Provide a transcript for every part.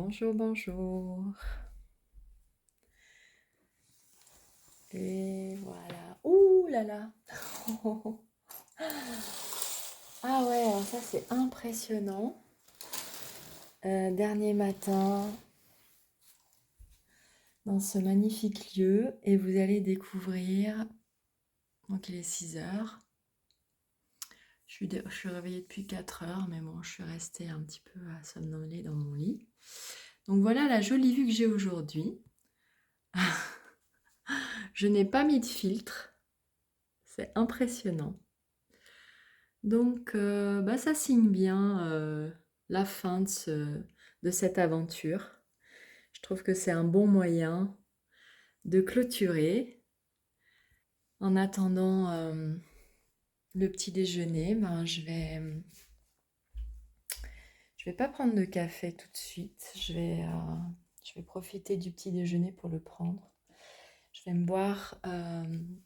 Bonjour, bonjour. Et voilà. Ouh là là. Ah ouais, alors ça c'est impressionnant. Dernier matin dans ce magnifique lieu et vous allez découvrir. Donc il est 6 heures. Je suis réveillée depuis 4 heures, mais bon, je suis restée un petit peu à somnoler dans mon lit. Donc voilà la jolie vue que j'ai aujourd'hui. Je n'ai pas mis de filtre. C'est impressionnant. Donc, ça signe bien la fin de cette aventure. Je trouve que c'est un bon moyen de clôturer. En attendant le petit déjeuner, je vais pas prendre de café tout de suite. Je vais profiter du petit déjeuner pour le prendre. Je vais me boire.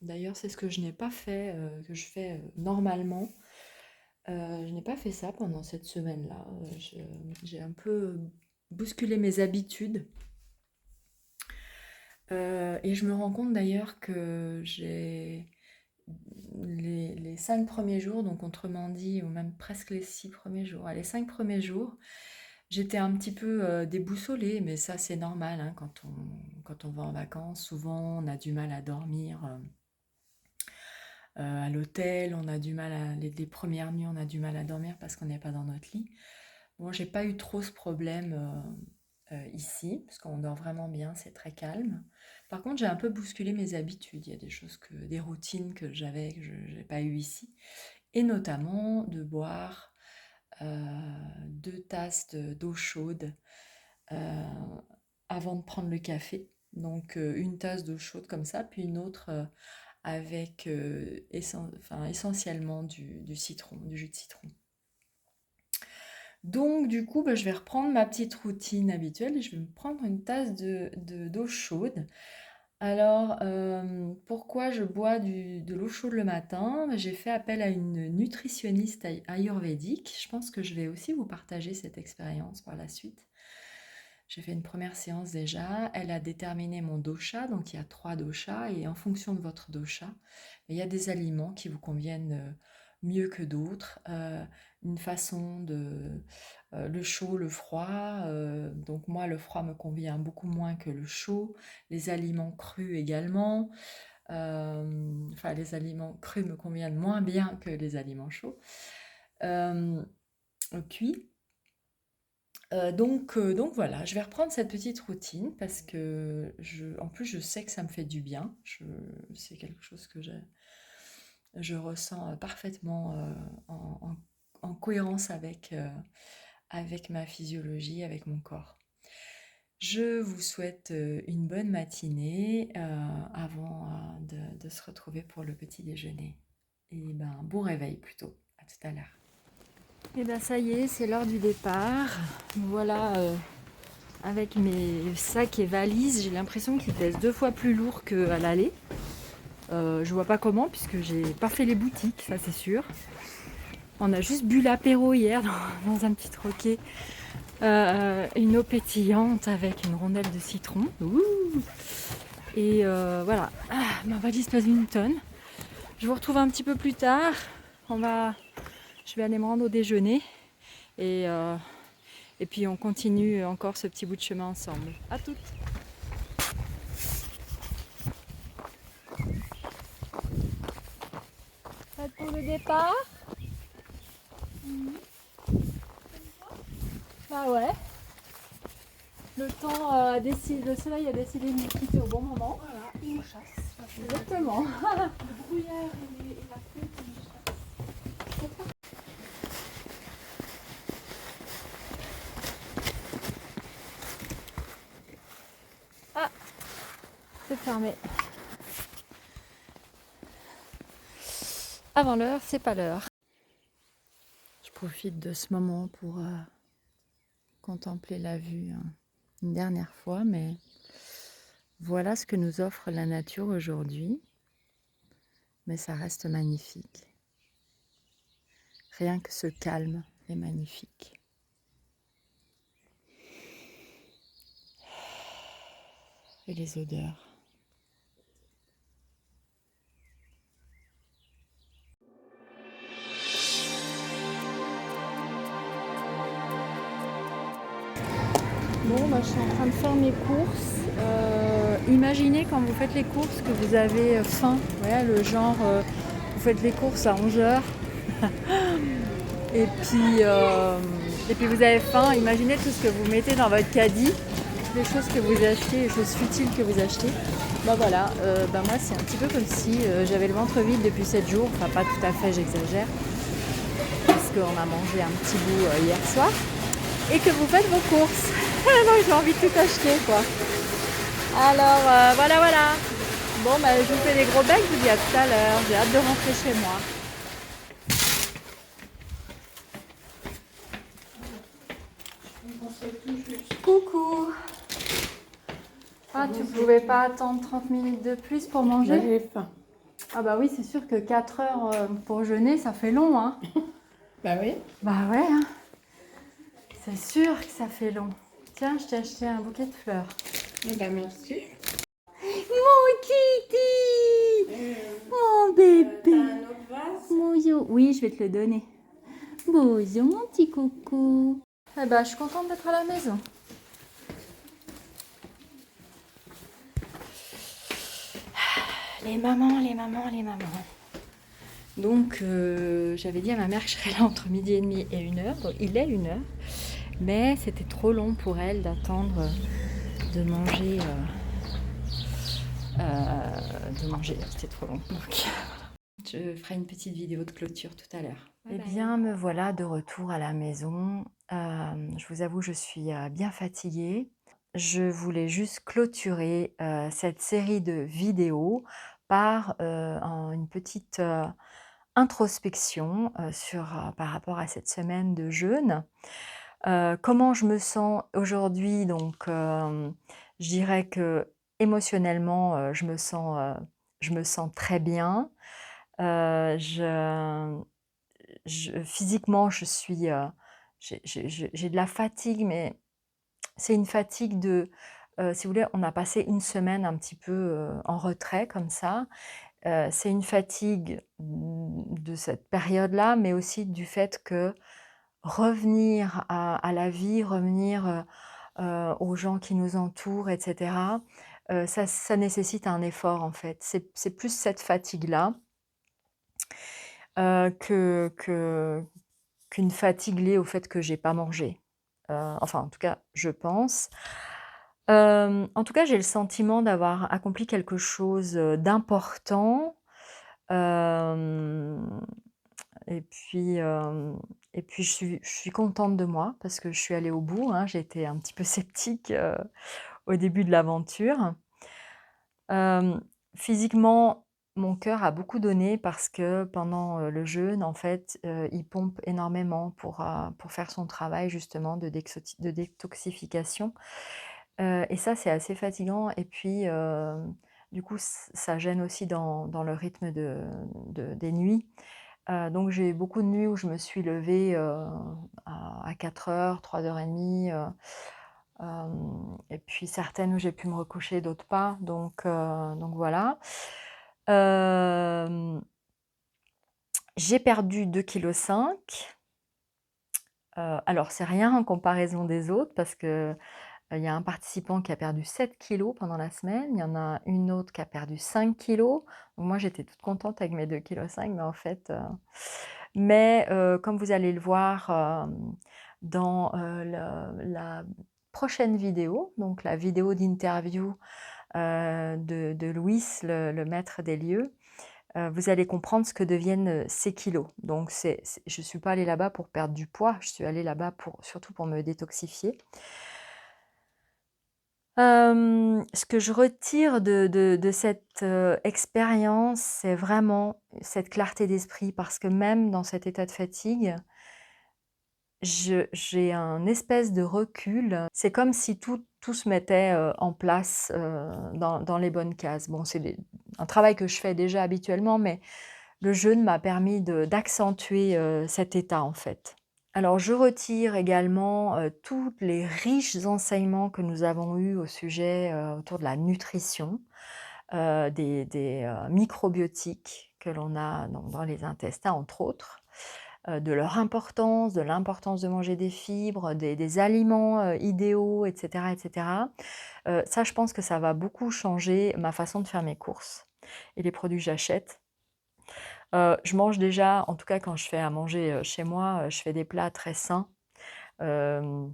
D'ailleurs, c'est ce que je n'ai pas fait, que je fais normalement. Je n'ai pas fait ça pendant cette semaine-là. J'ai un peu bousculé mes habitudes. Et je me rends compte d'ailleurs que j'ai les 5 premiers jours, donc autrement dit, ou même presque les 6 premiers jours, les 5 premiers jours, j'étais un petit peu déboussolée, mais ça c'est normal, hein, quand on va en vacances. Souvent on a du mal à dormir à l'hôtel, on a du mal les premières nuits, on a du mal à dormir parce qu'on n'est pas dans notre lit. Bon, j'ai pas eu trop ce problème ici, parce qu'on dort vraiment bien, c'est très calme. Par contre, j'ai un peu bousculé mes habitudes. Il y a des routines que je n'ai pas eu ici, et notamment de boire 2 tasses d'eau chaude euh, avant de prendre le café. Donc une tasse d'eau chaude comme ça, puis une autre avec essentiellement du citron, du jus de citron. Donc du coup, je vais reprendre ma petite routine habituelle et je vais me prendre une tasse d'eau chaude. Alors, pourquoi je bois de l'eau chaude le matin? J'ai fait appel à une nutritionniste ayurvédique. Je pense que je vais aussi vous partager cette expérience par la suite. J'ai fait une première séance déjà. Elle a déterminé mon dosha, donc il y a 3 doshas, et en fonction de votre dosha, il y a des aliments qui vous conviennent mieux que d'autres. Une façon le chaud, le froid. Donc moi, le froid me convient beaucoup moins que le chaud. Les aliments crus également. Les aliments crus me conviennent moins bien que les aliments chauds. Cuits. Donc voilà, je vais reprendre cette petite routine parce que en plus je sais que ça me fait du bien. C'est quelque chose que je ressens parfaitement en cohérence avec ma physiologie, avec mon corps. Je vous souhaite une bonne matinée avant de se retrouver pour le petit déjeuner. Et bon réveil plutôt. À tout à l'heure. Et ça y est, c'est l'heure du départ. Voilà, avec mes sacs et valises, j'ai l'impression qu'ils pèsent 2 fois plus lourd qu'à l'aller. Je vois pas comment, puisque j'ai pas fait les boutiques, ça c'est sûr. On a juste bu l'apéro hier dans un petit troquet. Une eau pétillante avec une rondelle de citron. Ouh. Et voilà, ma valise pèse 1 tonne. Je vous retrouve un petit peu plus tard. Je vais aller me rendre au déjeuner. Et puis on continue encore ce petit bout de chemin ensemble. À toutes. Prête pour le départ? Bah ouais. Le soleil a décidé de nous quitter au bon moment. Voilà, il nous chasse. Exactement. Le brouillard et la pluie qui nous chassent. Ah, c'est fermé. Avant l'heure, c'est pas l'heure. Je profite de ce moment pour contempler la vue une dernière fois, mais voilà ce que nous offre la nature aujourd'hui. Mais ça reste magnifique. Rien que ce calme est magnifique. et les odeurs. Bon, bah, je suis en train de faire mes courses. Imaginez quand vous faites les courses que vous avez faim. Voilà, le genre, vous faites les courses à 11h et puis vous avez faim. Imaginez tout ce que vous mettez dans votre caddie, les choses que vous achetez, les choses futiles que vous achetez. Bah voilà, moi c'est un petit peu comme si j'avais le ventre vide depuis 7 jours. Enfin, pas tout à fait, j'exagère, parce qu'on a mangé un petit bout hier soir. Et que vous faites vos courses. Donc j'ai envie de tout acheter, quoi. Alors voilà. Bon, je vous fais des gros becs, je vous dis à tout à l'heure. J'ai hâte de rentrer chez moi. Coucou. Ah, tu pouvais pas attendre 30 minutes de plus pour manger? J'ai faim. Ah bah oui, c'est sûr que 4 heures pour jeûner, ça fait long, hein. Bah oui. Bah ouais, hein. C'est sûr que ça fait long. Tiens, je t'ai acheté un bouquet de fleurs. Eh ben merci. Mon Kitty! Mon bébé! Un autre vase? Bonjour. Oui, je vais te le donner. Bonjour, mon petit coucou. Eh ben, je suis contente d'être à la maison. Les mamans. Donc, j'avais dit à ma mère que je serais là entre midi et demi et 1h. Donc, il est 1h. Mais c'était trop long pour elle d'attendre de manger. C'était trop long. Donc, je ferai une petite vidéo de clôture tout à l'heure. Eh bien, me voilà de retour à la maison. Je vous avoue, je suis bien fatiguée. Je voulais juste clôturer cette série de vidéos par une petite introspection par rapport à cette semaine de jeûne. Comment je me sens aujourd'hui? Donc, je dirais que émotionnellement, je me sens très bien. Physiquement, j'ai de la fatigue, mais c'est une fatigue si vous voulez, on a passé une semaine un petit peu en retrait comme ça. C'est une fatigue de cette période-là, mais aussi du fait que revenir à la vie, revenir aux gens qui nous entourent, et cetera, ça nécessite un effort en fait. C'est plus cette fatigue-là qu'une fatigue liée au fait que j'ai pas mangé. Enfin, en tout cas, je pense. En tout cas, j'ai le sentiment d'avoir accompli quelque chose d'important. Hem et puis, hem et puis je suis contente de moi parce que je suis allée au bout, hein. J'étais un petit peu sceptique, au début de l'aventure. Hem, Physiquement, mon cœur a beaucoup donné parce que pendant, le jeûne, en fait, il pompe énormément pour faire son travail justement de détoxification, et ça, c'est assez fatigant et puis, du coup, ça gêne aussi dans le rythme des nuits. Donc j'ai eu beaucoup de nuits où je me suis levée, à 4h, 3h30, et puis certaines où j'ai pu me recoucher, d'autres pas, donc voilà. Hem, j'ai perdu 2,5 kg. Alors c'est rien en comparaison des autres parce que, il y a un participant qui a perdu 7 kilos pendant la semaine, il y en a une autre qui a perdu 5 kilos. Donc moi j'étais toute contente avec mes 2,5 kg, mais en fait, comme vous allez le voir, dans, la prochaine vidéo, donc la vidéo d'interview, de Louis, le maître des lieux, vous allez comprendre ce que deviennent, ces kilos. Donc je ne suis pas allée là-bas pour perdre du poids, je suis allée là-bas surtout pour me détoxifier. Ce que je retire de cette, expérience, c'est vraiment cette clarté d'esprit parce que même dans cet état de fatigue, j'ai un espèce de recul. C'est comme si tout se mettait, en place, dans les bonnes cases. Bon, c'est un travail que je fais déjà habituellement, mais le jeûne m'a permis d'accentuer, cet état, en fait. Alors je retire également, tous les riches enseignements que nous avons eus au sujet, autour de la nutrition, des microbiotiques que l'on a dans les intestins entre autres, de leur importance, de l'importance de manger des fibres, des aliments, idéaux et cetera. Ça je pense que ça va beaucoup changer ma façon de faire mes courses et les produits que j'achète. Je mange déjà, en tout cas quand je fais à manger, chez moi, je fais des plats très sains. Hem,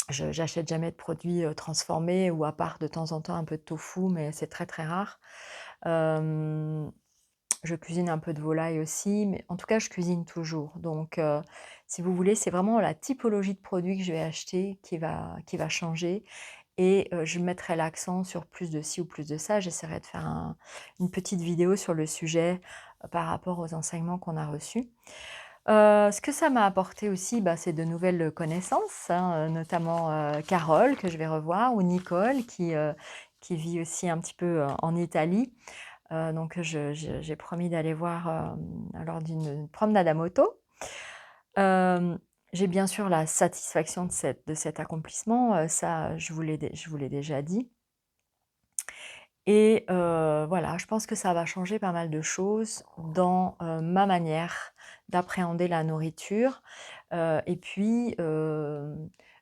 je j'achète jamais de produits, transformés ou à part de temps en temps un peu de tofu, mais c'est très, très rare. Hem, je cuisine un peu de volaille aussi, mais en tout cas, je cuisine toujours. Donc, si vous voulez, c'est vraiment la typologie de produits que je vais acheter qui va changer et je mettrai l'accent sur plus de ci ou plus de ça. J'essaierai de faire une petite vidéo sur le sujet, par rapport aux enseignements qu'on a reçus. Ce que ça m'a apporté aussi, bah, c'est de nouvelles connaissances, hein, notamment, Carole que je vais revoir ou Nicole qui vit aussi un petit peu, en Italie. Donc j'ai promis d'aller voir, lors d'une promenade à moto. Hem, j'ai bien sûr la satisfaction de cet accomplissement, ça je vous l'ai déjà dit et voilà, je pense que ça va changer pas mal de choses dans, ma manière d'appréhender la nourriture, et puis,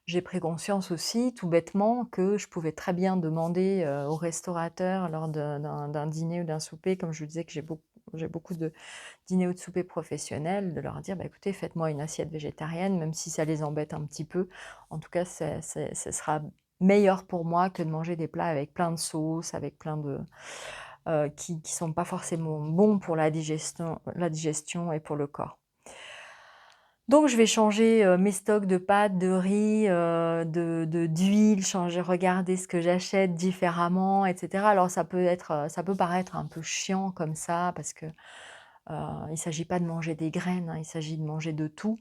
j'ai pris conscience aussi, tout bêtement, que je pouvais très bien demander, au restaurateur lors d'un dîner ou d'un souper, comme je vous disais que j'ai beaucoup de dîners ou de soupers professionnels, de leur dire: «Bah, écoutez, faites-moi une assiette végétarienne», même si ça les embête un petit peu. En tout cas, ce sera meilleur pour moi que de manger des plats avec plein de sauces, avec plein de qui sont pas forcément bons pour la digestion et pour le corps. Donc je vais changer, mes stocks de pâtes, de riz, d'huile, changer regarder ce que j'achète différemment et cetera. Alors ça peut paraître un peu chiant comme ça parce que, il s'agit pas de manger des graines, hein, il s'agit de manger de tout,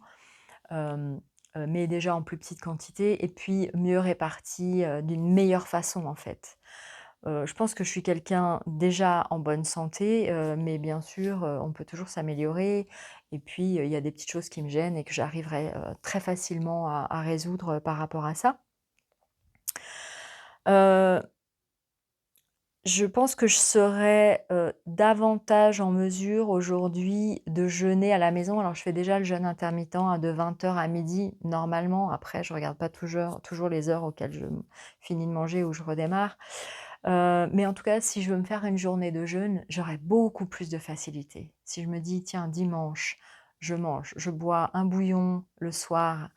hem, mais déjà en plus petite quantité et puis mieux réparti, d'une meilleure façon en fait. Je pense que je suis quelqu'un déjà en bonne santé, mais bien sûr, on peut toujours s'améliorer et puis, il y a des petites choses qui me gênent et que j'arriverai, très facilement à résoudre, par rapport à ça. Heu, je pense que je serais, davantage en mesure aujourd'hui de jeûner à la maison. Alors je fais déjà le jeûne intermittent, hein, de 20 heures à midi normalement. Après je regarde pas toujours les heures auxquelles je finis de manger ou je redémarre. Mais en tout cas, si je veux me faire une journée de jeûne, j'aurai beaucoup plus de facilité. Si je me dis: «Tiens, dimanche, je mange, je bois un bouillon le soir,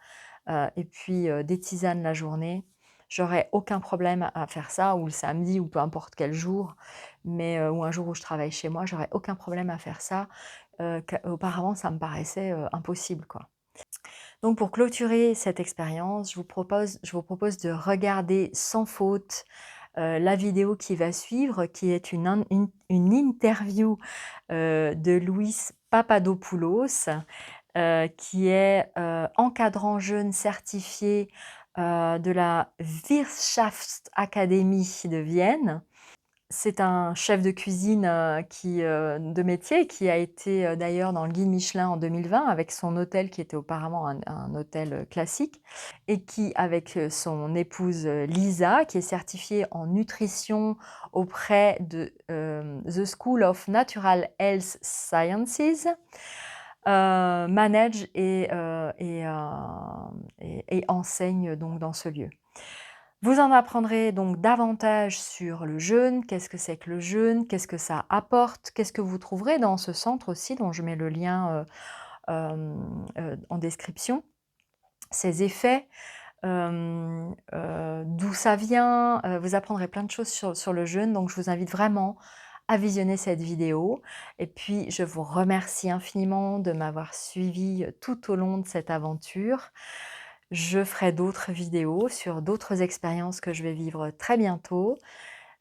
et puis, des tisanes la journée», j'aurais aucun problème à faire ça ou le samedi ou peu importe quel jour, mais ou un jour où je travaille chez moi, j'aurais aucun problème à faire ça, qu'auparavant ça me paraissait, impossible, quoi. Donc pour clôturer cette expérience, je vous propose de regarder sans faute, la vidéo qui va suivre, qui est une interview, de Louis Papadopoulos, qui est, encadrant jeune certifié, de la Wirtschaftsakademie de Vienne. C'est un chef de cuisine, de métier, qui a été, d'ailleurs dans le guide Michelin en 2020 avec son hôtel qui était auparavant un hôtel, classique et qui avec, son épouse, Lisa, qui est certifiée en nutrition auprès de, The School of Natural Health Sciences, manage et enseigne donc dans ce lieu. Vous en apprendrez donc davantage sur le jeûne, qu'est-ce que c'est que le jeûne, qu'est-ce que ça apporte, qu'est-ce que vous trouverez dans ce centre aussi dont je mets le lien, en description, ses effets, d'où ça vient, vous apprendrez plein de choses sur le jeûne, donc je vous invite vraiment à visionner cette vidéo et puis je vous remercie infiniment de m'avoir suivi tout au long de cette aventure. Je ferai d'autres vidéos sur d'autres expériences que je vais vivre très bientôt.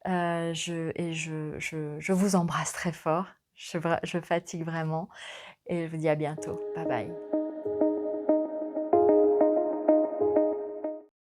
Je vous embrasse très fort. Je fatigue vraiment et je vous dis à bientôt. Bye bye.